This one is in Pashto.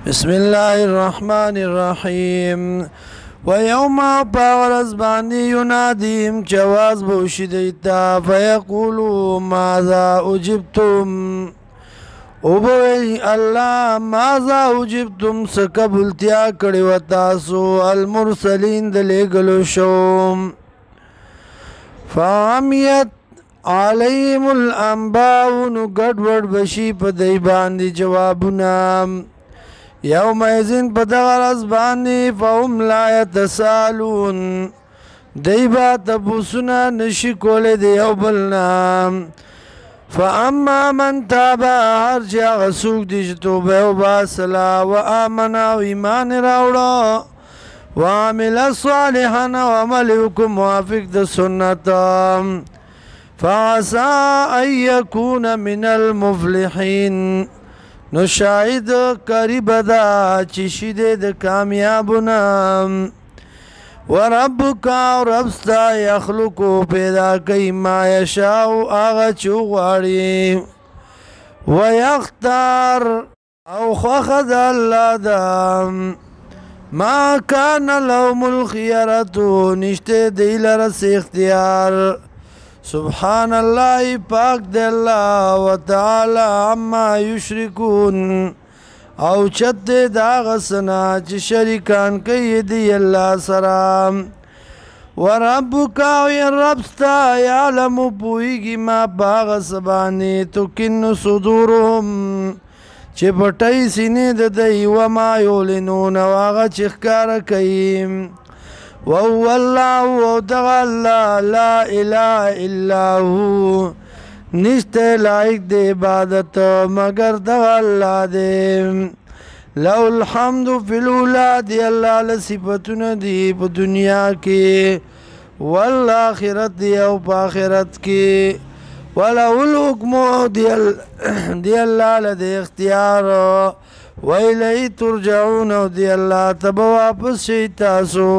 بسم الله الرحمن الرحيم ويوم باورز باندي يناديهم جواز بوشديتا فيقولوا ماذا أجبتم وبوي الله ماذا أجبتم سكبلتيا کړي وتاسو المرسلين دلګلو شوم فعميت عليهم الأنباء نګډوډ بشي په دی باندې جوابونه يومئذ بدغرز باندې فهم لا يتسالون دیبا تبوسنا نشی کوله دی یو بلنا فاما من تابا هر چا غسوک دی جتوبه و باسلا و آمنا و ایمان راوڑا و عمل صالحا و عملکم موافق د سنت فعسا ان یکون من المفلحین نو شاید قریب دا چشی دے دا کامیابونا وربک ربستا یخلقو پیدا کئی ما یشاو آغا چو غاڑی ویختار او خوخد اللہ دا ما کان لهم الخیارتو نشتے دیل رس اختیار سبحان الله پاک دی الله وتعالى عما یشرکون او چت دا غسنا چې شریکان کوي دی الله سره وربک او ربستا یعلم پویږي ما باغ سبانی تو کن صدورهم چې پټي سینې د دی و ما یولنون واغه چې ښکار کوي وهو الله ودغ الله لا اله الا هو نشته لایق د عبادت مگر دغ الله دې له الحمد فی الاولاد الله لصفتنا دی په دنیا کې والآخرت دی او په آخرت کې وله الحكم دی الله له اختیار وإليه ترجعون دی الله تب واپس شي تاسو